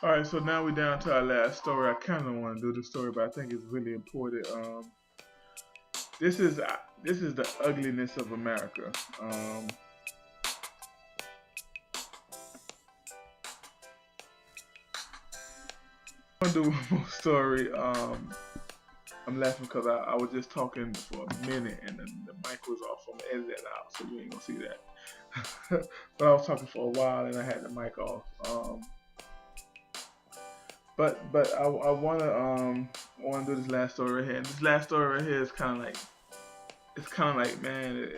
All right, so now we're down to our last story. I kind of want to do the story, but I think it's really important. This is this is the ugliness of America. I'm gonna do one more story. I'm laughing because I was just talking for a minute and then the mic was off. I'm gonna edit that out, so you ain't gonna see that. But I was talking for a while and I had the mic off. But I wanna do this last story right here. And this last story right here is kind of like man,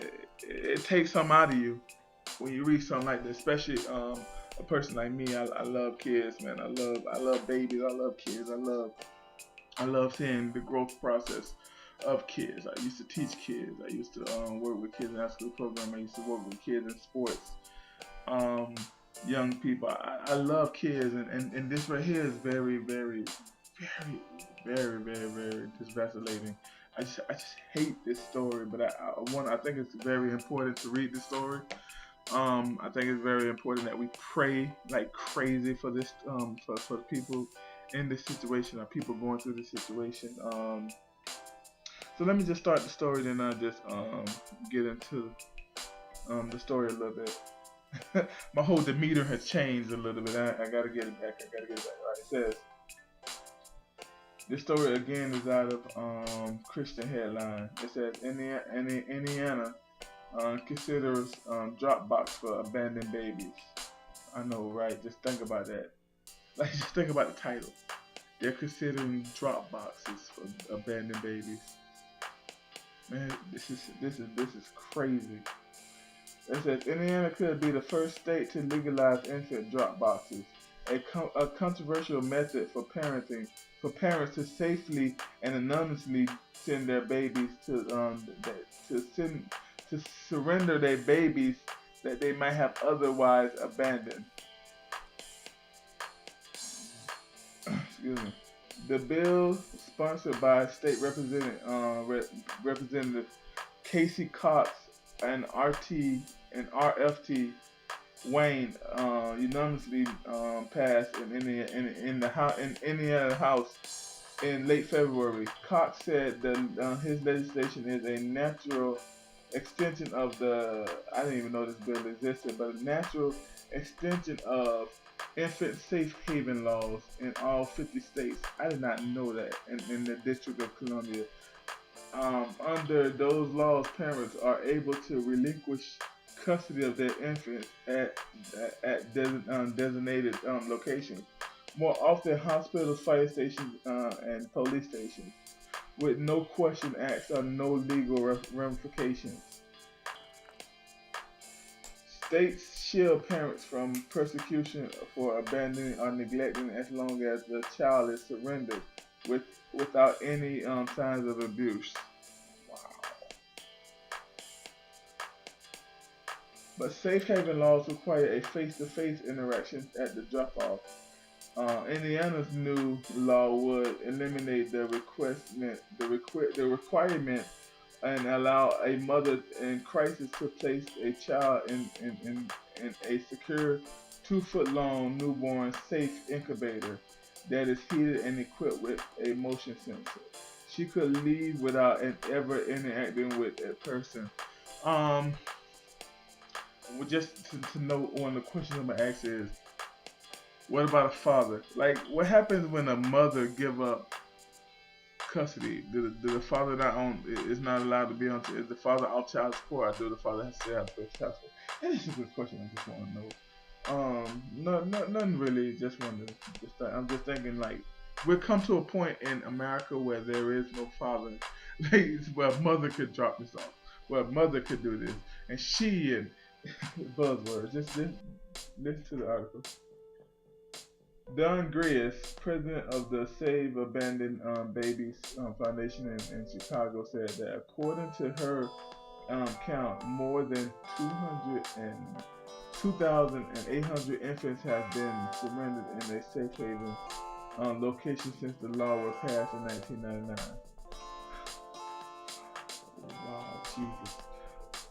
it takes something out of you when you read something like this, especially a person like me. I love kids, man. I love babies. I love kids. I love seeing the growth process of kids. I used to teach kids. I used to work with kids in our school program. I used to work with kids in sports. Um, Young people. I love kids, and this right here is very, very just vacillating. I just hate this story, but I think it's very important to read the story. I think it's very important that we pray like crazy for this, for the people in this situation, or people going through this situation. So let me just start the story, then I'll just get into the story a little bit. My whole demeanor has changed a little bit. I gotta get it back. I gotta get it back. All right, it says this story again is out of Christian Headline. It says Indiana considers Dropbox for abandoned babies. I know, right? Just think about that. Like, just think about the title. They're considering drop boxes for abandoned babies. Man, this is crazy. It says Indiana could be the first state to legalize infant drop boxes, a controversial method for parenting for parents to safely and anonymously send their babies to send to surrender their babies that they might have otherwise abandoned. Excuse me. The bill, sponsored by State Representative Casey Cox and RFT Wayne, unanimously passed in Indiana House in late February. Cox said that his legislation is a natural extension of the, I didn't even know this bill existed, but a natural extension of infant safe haven laws in all 50 states. I did not know that in the District of Columbia. Under those laws, parents are able to relinquish custody of their infants at designated locations. More often, hospitals, fire stations, and police stations, with no question asked or no legal ramifications. States shield parents from persecution for abandoning or neglecting as long as the child is surrendered with, without any signs of abuse. Wow. But safe haven laws require a face-to-face interaction at the drop-off. Indiana's new law would eliminate the requirement and allow a mother in crisis to place a child in a secure 2 foot long newborn safe incubator that is heated and equipped with a motion sensor. She could leave without ever interacting with a person. Um, just to know, one of the questions I'm gonna ask is, what about a father? Like, what happens when a mother give up custody? Do the father not own is not allowed to be on? Is the father out child support, or do the father has to have child support? That is a good question. I just want to know. Nothing really. Just wanted to I'm just thinking like we'll come to a point in America where there is no father, like where a mother could drop this off, where a mother could do this, and she and buzzwords. Just listen to the article. Don Griess, president of the Save Abandoned Babies Foundation in Chicago, said that according to her count, more than 2,800 infants have been surrendered in a safe haven location since the law was passed in 1999. Wow, Jesus.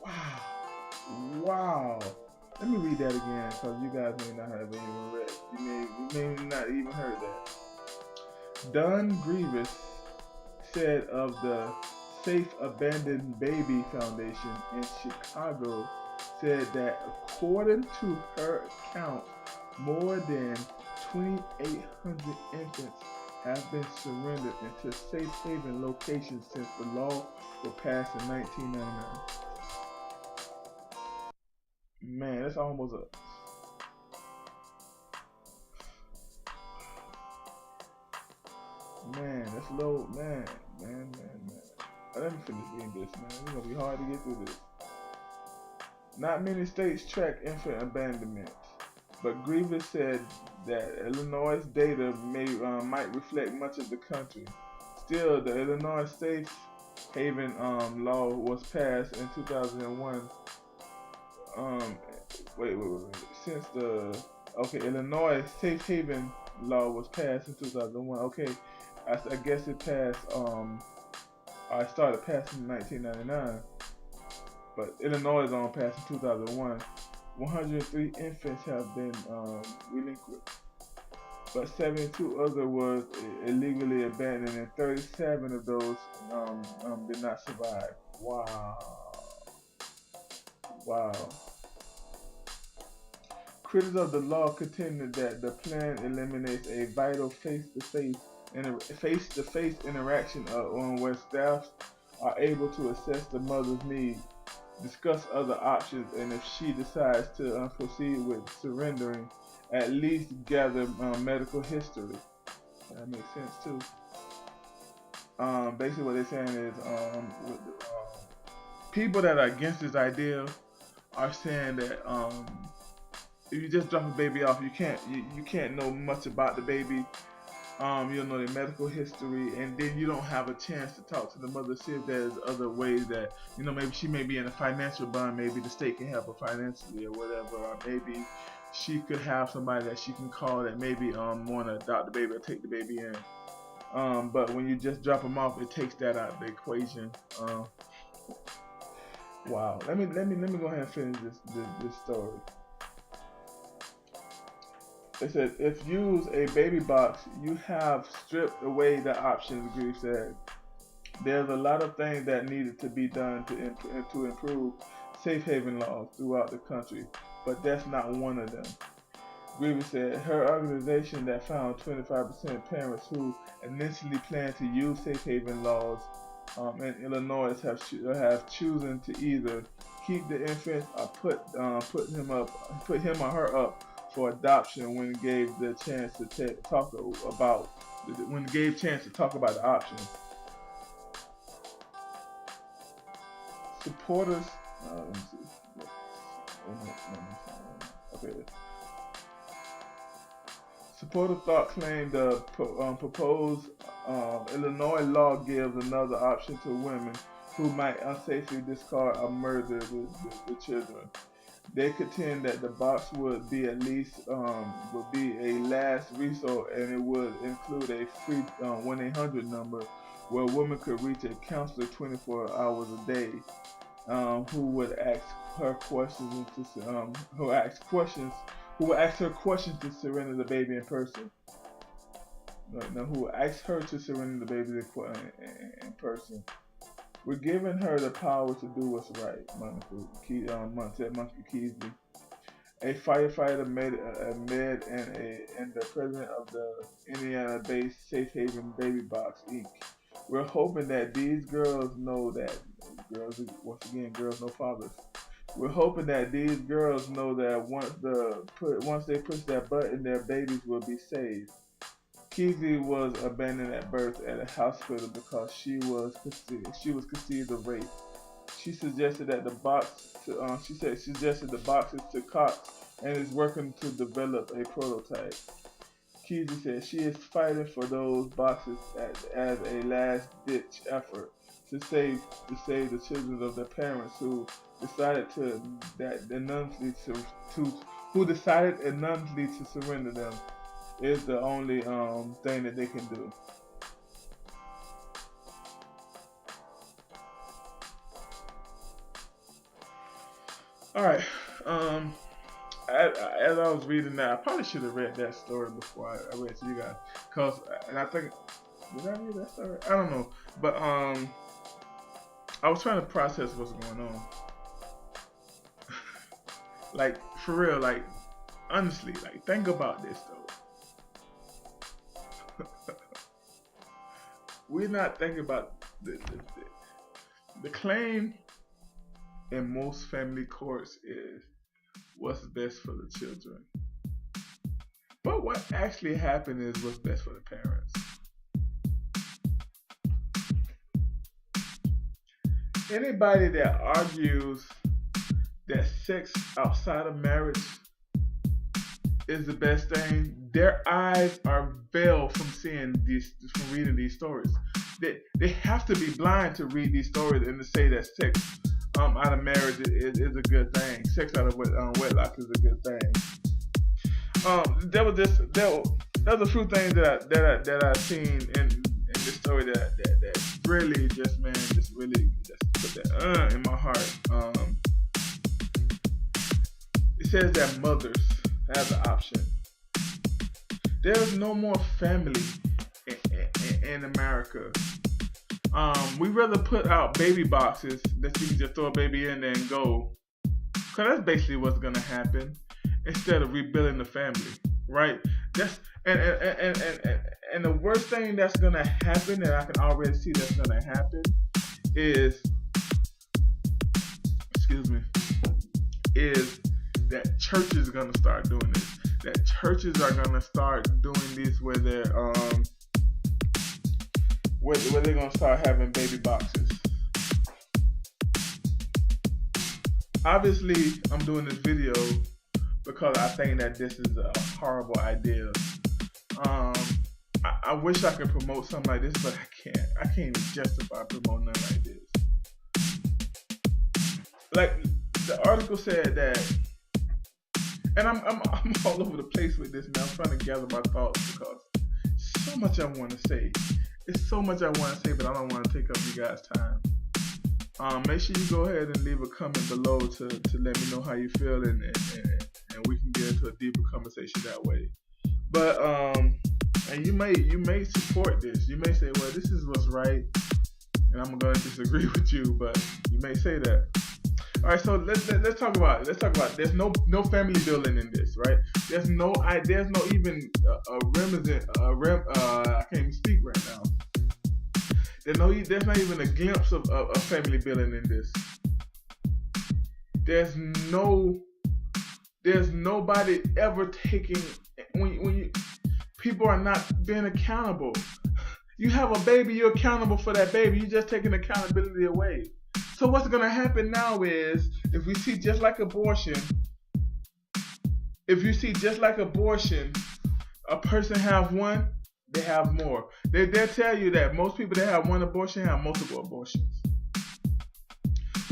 Wow. Wow. Let me read that again because you guys may not have even read. You may not even heard that. Don Grievous said of the Safe Abandoned Baby Foundation in Chicago, said that according to her account, more than 2,800 infants have been surrendered into safe haven locations since the law was passed in 1999. Man, that's almost a man. That's low, man. Let me finish reading this, man. It's gonna be hard to get through this. Not many states track infant abandonment, but Grievous said that Illinois' data might reflect much of the country. Still, the Illinois Safe Haven law was passed in 2001. Wait. Since the Illinois Safe Haven law was passed in 2001. Okay, I guess it passed. I started passing in 1999. But Illinois is on passed in 2001. 103 infants have been relinquished, but 72 others were illegally abandoned, and 37 of those did not survive. Wow. Critics of the law contended that the plan eliminates a vital face-to-face interaction where staff are able to assess the mother's needs, discuss other options, and if she decides to proceed with surrendering, at least gather medical history. That makes sense too. Basically what they're saying is people that are against this idea are saying that if you just drop a baby off, you can't know much about the baby. You don't know their medical history, and then you don't have a chance to talk to the mother, see if there's other ways that, maybe she may be in a financial bond, maybe the state can help her financially or whatever, or maybe she could have somebody that she can call that maybe want to adopt the baby or take the baby in. But when you just drop them off, it takes that out of the equation. Wow. Let me go ahead and finish this story. It said, if you use a baby box, you have stripped away the options, Grieve said. There's a lot of things that needed to be done to improve safe haven laws throughout the country, but that's not one of them. Grieve said her organization that found 25% of parents who initially planned to use safe haven laws in Illinois have chosen to either keep the infant or put him or her up for adoption when gave the chance to talk about the options. Supporters, let me see. Okay. Supporters thought claimed the proposed Illinois law gives another option to women who might unsafely discard or murder the children. They contend that the box would be a last resort, and it would include a free 1-800 number where a woman could reach a counselor 24 hours a day, who would ask her questions to surrender the baby in person. Who will ask her to surrender the baby in person. We're giving her the power to do what's right, said Monica Keesley, a firefighter, med, and the president of the Indiana-based Safe Haven Baby Box, Inc. We're hoping that these girls know that girls know fathers. We're hoping that these girls know that once they push that button, their babies will be saved. Keesley was abandoned at birth at a hospital because she was conceived of rape. She suggested that the boxes to Cox and is working to develop a prototype. Keesley said she is fighting for those boxes as a last-ditch effort to save the children of their parents who decided anonymously to surrender them. Is the only thing that they can do. All right. as I was reading that, I probably should have read that story before I read it to you guys. And I think, did I read that story? I don't know. But I was trying to process what's going on. Like, for real, like, honestly, like, think about this, though. We're not thinking about the claim in most family courts is what's best for the children. But what actually happened is what's best for the parents. Anybody that argues that sex outside of marriage is the best thing, their eyes are veiled from reading these stories. They have to be blind to read these stories and to say that sex out of marriage is a good thing. Sex out of wedlock is a good thing. There was a few things that I've seen in this story that really just put that in my heart. It says that mothers have the option. There is no more family in America. We rather put out baby boxes that you can just throw a baby in there and go, because that's basically what's gonna happen, instead of rebuilding the family, right? And the worst thing that's gonna happen, and I can already see that's gonna happen, is that churches are gonna start doing this. That churches are gonna start doing this where they're gonna start having baby boxes. Obviously, I'm doing this video because I think that this is a horrible idea. I wish I could promote something like this, but I can't. I can't even justify promoting nothing like this. Like the article said that, and I'm all over the place with this, man. I'm trying to gather my thoughts because so much I want to say. It's so much I want to say, but I don't want to take up you guys' time. Make sure you go ahead and leave a comment below to let me know how you feel, and we can get into a deeper conversation that way. But and you may support this. You may say, well, this is what's right, and I'm gonna disagree with you, but you may say that. All right, so let's talk about it. Let's talk about it. There's no family building in this, right? There's no even a remnant. I can't even speak right now. There's not even a glimpse of family building in this. There's nobody ever taking when people are not being accountable. You have a baby, you're accountable for that baby. You're just taking accountability away. So what's going to happen now is, if we see just like abortion, a person have one, they have more. They'll tell you that most people that have one abortion have multiple abortions.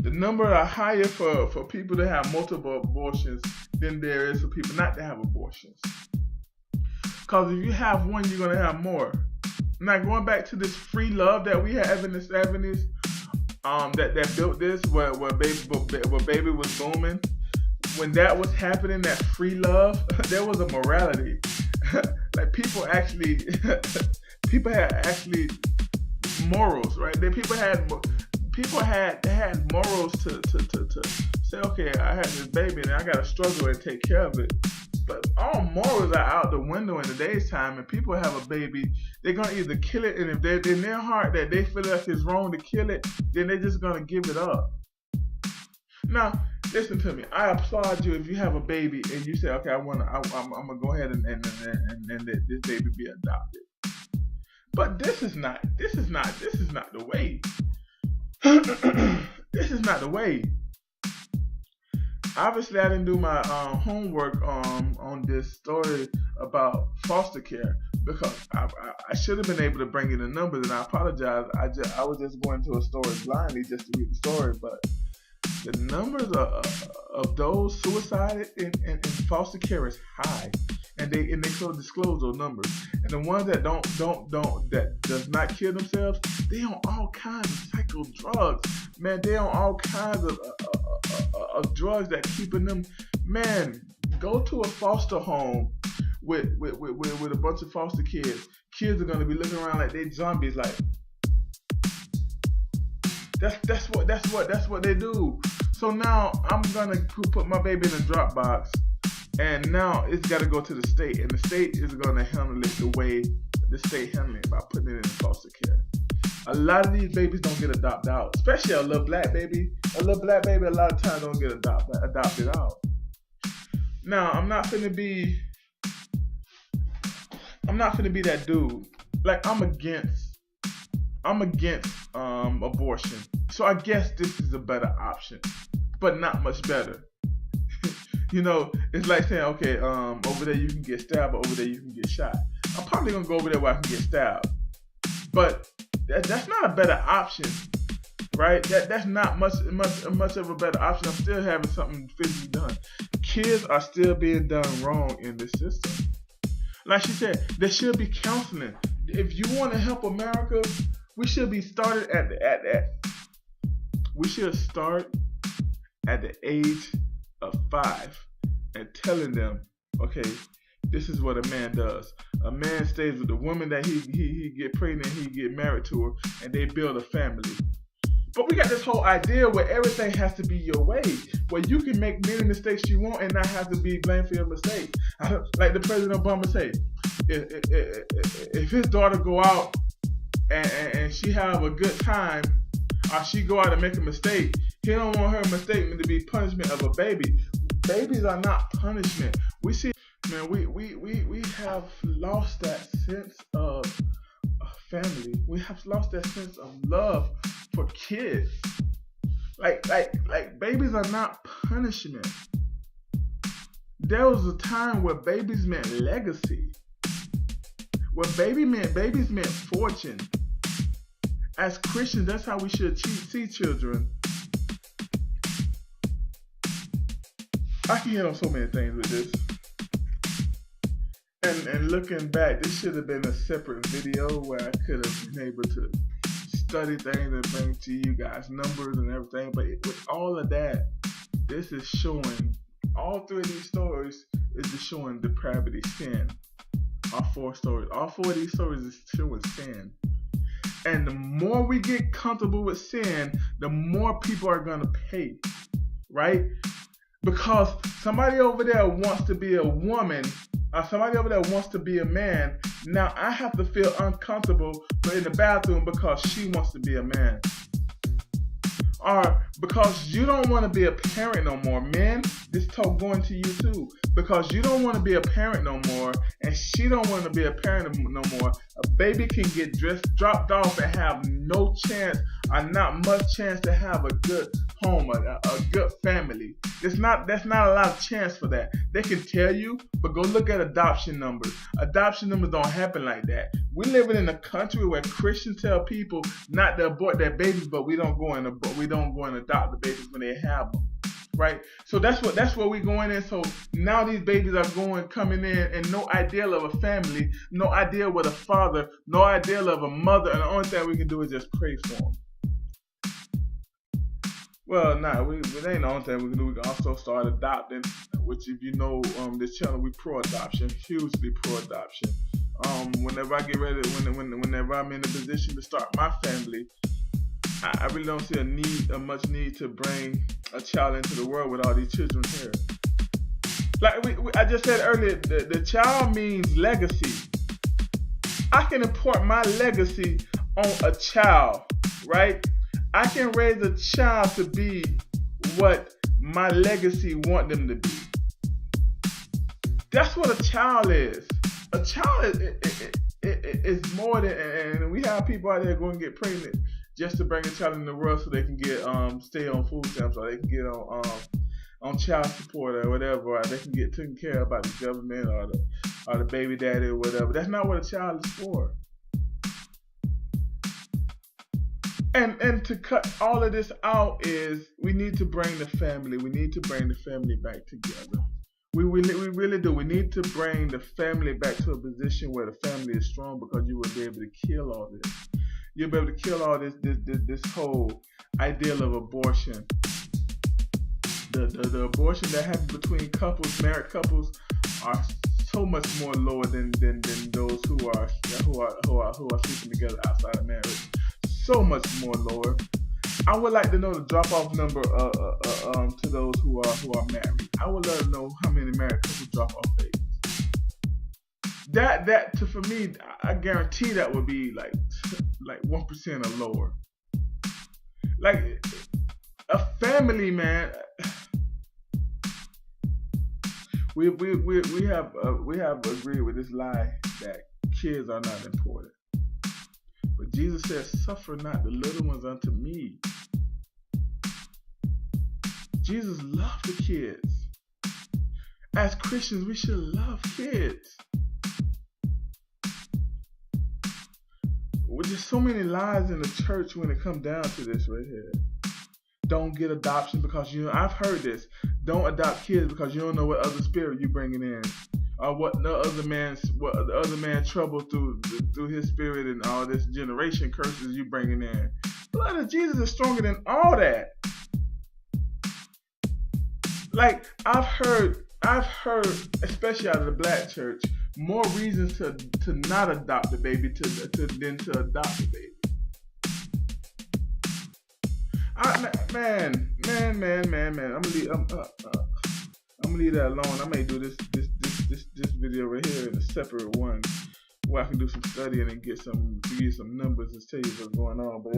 The number are higher for people to have multiple abortions than there is for people not to have abortions. Because if you have one, you're going to have more. Now, going back to this free love that we have in the 70s, that built this, where baby was booming. When that was happening, that free love, there was a morality. Like people had morals, right? People had morals to say, okay, I had this baby and I got to struggle and take care of it. But all morals are out the window in today's time, and people have a baby, they're going to either kill it, and if they're in their heart that they feel like it's wrong to kill it, then they're just going to give it up. Now, listen to me. I applaud you if you have a baby and you say, okay, I'm gonna go ahead and let this baby be adopted. But this is not the way. This is not the way. Obviously, I didn't do my homework on this story about foster care, because I should have been able to bring in the numbers, and I apologize. I was just going to a story blindly just to read the story, but the numbers of those suicided in foster care is high, and they so disclose those numbers. And the ones that that does not kill themselves, they on all kinds of psycho drugs, man. They on all kinds of drugs that keeping them, man. go to a foster home with a bunch of foster kids. Kids are gonna be looking around like they zombies. Like that's what they do. So now I'm gonna put my baby in a Dropbox, and now it's got to go to the state, and the state is gonna handle it the way the state handling it, by putting it in foster care. A lot of these babies don't get adopted out, especially a little black baby. A little black baby a lot of times don't get adopted out. Now I'm not finna be that dude. Like I'm against abortion. So I guess this is a better option, but not much better. You know, it's like saying, okay, over there you can get stabbed, but over there you can get shot. I'm probably gonna go over there where I can get stabbed, but that's not a better option, right? That's not much of a better option. I'm still having something physically done. Kids are still being done wrong in this system. Like she said, there should be counseling. If you want to help America, we should be started we should start at the age of 5 and telling them, okay, this is what a man does. A man stays with the woman that he get pregnant, he get married to her, and they build a family. But we got this whole idea where everything has to be your way, where you can make many mistakes you want and not have to be blamed for your mistake. Like the President Obama say, if his daughter go out and she have a good time, or she go out and make a mistake, he don't want her mistake to be punishment of a baby. Babies are not punishment. We see, man, we have lost that sense of family. We have lost that sense of love for kids. Like babies are not punishment. There was a time where babies meant legacy. Where babies meant fortune. As Christians, that's how we should see children. I can hit on so many things with this. And looking back, this should have been a separate video where I could have been able to study things and bring to you guys numbers and everything. But with all of that, this is showing, all 3 of these stories is just showing depravity, sin. All 4 stories. All 4 of these stories is showing sin. And the more we get comfortable with sin, the more people are going to pay, right? Because somebody over there wants to be a woman, or somebody over there wants to be a man. Now I have to feel uncomfortable in the bathroom because she wants to be a man. Or because you don't want to be a parent no more. Men, this talk going to you too. Because you don't want to be a parent no more, and she don't want to be a parent no more. A baby can get dropped off and have no chance, or not much chance to have a good home, a good family. That's not a lot of chance for that. They can tell you, but go look at adoption numbers. Adoption numbers don't happen like that. We living in a country where Christians tell people not to abort their babies, but we don't go and adopt the babies when they have them. Right, so that's where we going in. So now these babies are coming in, and no idea of a family, no idea with a father, no idea of a mother, and the only thing we can do is just pray for them. Well, it ain't the only thing we can do. We can also start adopting, which, if you know this channel, we pro-adoption, hugely pro-adoption. Whenever I get ready, whenever I'm in a position to start my family, I really don't see a much need to bring a child into the world with all these children here. Like I just said earlier, the child means legacy. I can import my legacy on a child, right? I can raise a child to be what my legacy want them to be. That's what a child is. A child is more than, and we have people out there going to get pregnant just to bring a child in the world so they can get stay on food stamps, or they can get on child support or whatever, or they can get taken care of by the government or the baby daddy or whatever. That's not what a child is for. And to cut all of this out is we need to bring the family. We need to bring the family back together. We really do. We need to bring the family back to a position where the family is strong, because you will be able to kill all this. You'll be able to kill all this whole ideal of abortion the abortion that happens between couples, married couples, are so much more lower than those who are sleeping together outside of marriage. So much more lower. I would like to know the drop-off number to those who are married. I would love to know how many married couples drop off babies. For me, I guarantee that would be like 1% or lower. Like a family, man. We have agreed with this lie that kids are not important. But Jesus says, "Suffer not the little ones unto me." Jesus loved the kids. As Christians, we should love kids. There's so many lies in the church when it comes down to this right here. Don't get adoption because I've heard this. Don't adopt kids because you don't know what other spirit you bringing in, or what the other man trouble through his spirit and all this generation curses you bringing in. Blood of Jesus is stronger than all that. Like I've heard, especially out of the black church, more reasons to not adopt the baby than to adopt the baby. Man. I'm gonna leave that alone. I may do this video right here in a separate one where I can do some studying and give you some numbers and tell you what's going on. But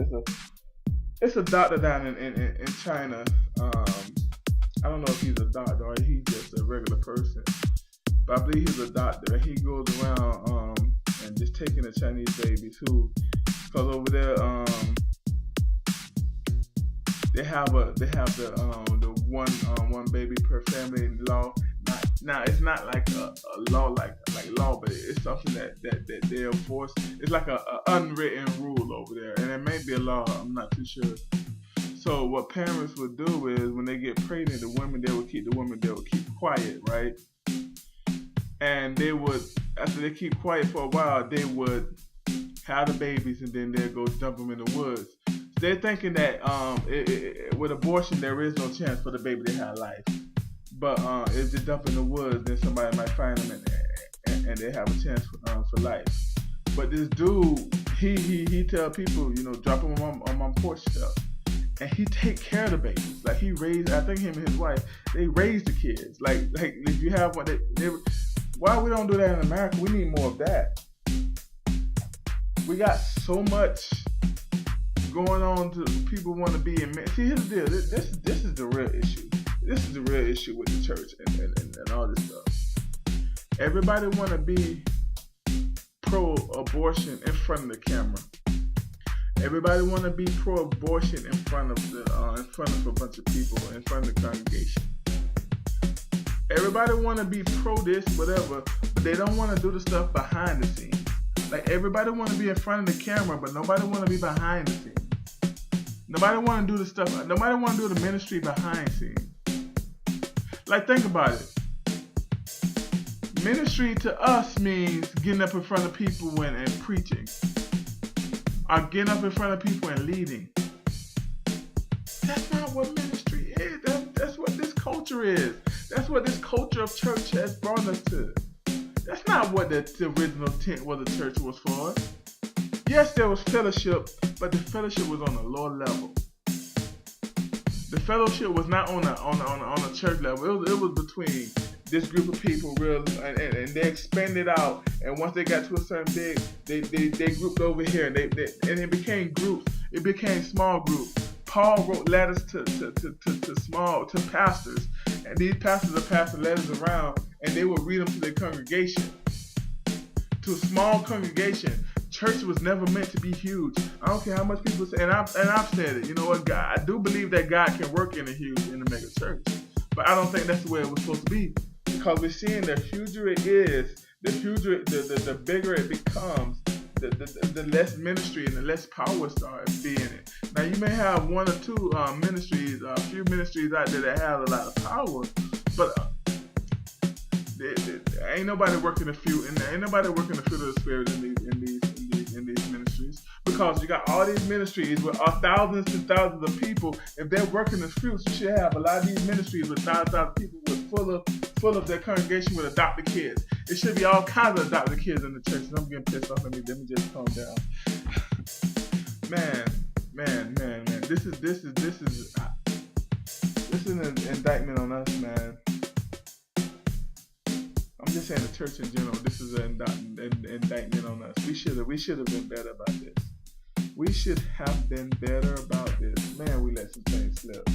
it's a doctor down in China. I don't know if he's a doctor or he's just a regular person, but I believe he's a doctor. And he goes around and just taking the Chinese babies because over there they have the one baby per family law. Now it's not like a law like law, but it's something that they enforce. It's like a unwritten rule over there, and it may be a law. I'm not too sure. So what parents would do is when they get pregnant, they would keep quiet, right? And they would, after they keep quiet for a while, they would have the babies and then they'd go dump them in the woods. They're thinking that with abortion there is no chance for the baby to have life, but if they dump in the woods, then somebody might find them and they have a chance for life. But this dude, he tell people, drop them on my porch stuff. And he take care of the babies. Like he raised, I think him and his wife, they raised the kids. Like if you have one, why we don't do that in America? We need more of that. We got so much going on to people want to be in. See, here's the deal. This is the real issue. This is the real issue with the church and all this stuff. Everybody want to be pro-abortion in front of the camera. Everybody want to be pro-abortion in front of a bunch of people, in front of the congregation. Everybody want to be pro this, whatever, but they don't want to do the stuff behind the scenes. Like everybody want to be in front of the camera, but nobody want to be behind the scenes. Nobody want to do the stuff. Nobody want to do the ministry behind scenes. Like think about it. Ministry to us means getting up in front of people and preaching. Or getting up in front of people and leading. That's not what ministry is. That's what this culture is. That's what this culture of church has brought us to. That's not what the original intent of the church was for. Yes, there was fellowship, but the fellowship was on a lower level. The fellowship was not on a church level. It was between this group of people, and they expanded out. And once they got to a certain big, they grouped over here, and it became groups. It became small groups. Paul wrote letters to pastors, and these pastors are passing letters around, and they would read them to their congregation. To a small congregation. Church was never meant to be huge. I don't care how much people say, and I've said it. You know what, God? I do believe that God can work in a mega church, but I don't think that's the way it was supposed to be. Because we're seeing the huger it is, the bigger it becomes, the less ministry and the less power starts being it. Now you may have one or two ministries, a few ministries out there that have a lot of power, but Ain't nobody working the fruit, and ain't nobody working the fruit of the spirit in these ministries, because you got all these ministries with thousands and thousands of people. If they're working the fruits, you should have a lot of these ministries with thousands of people with full of their congregation with adopted kids. It should be all kinds of adopted kids in the church. And I'm getting pissed off. Let me just calm down. Man. This is an indictment on us, man. I'm just saying the church in general. This is an indictment on us. We should have been better about this. We should have been better about this. Man, we let some things slip.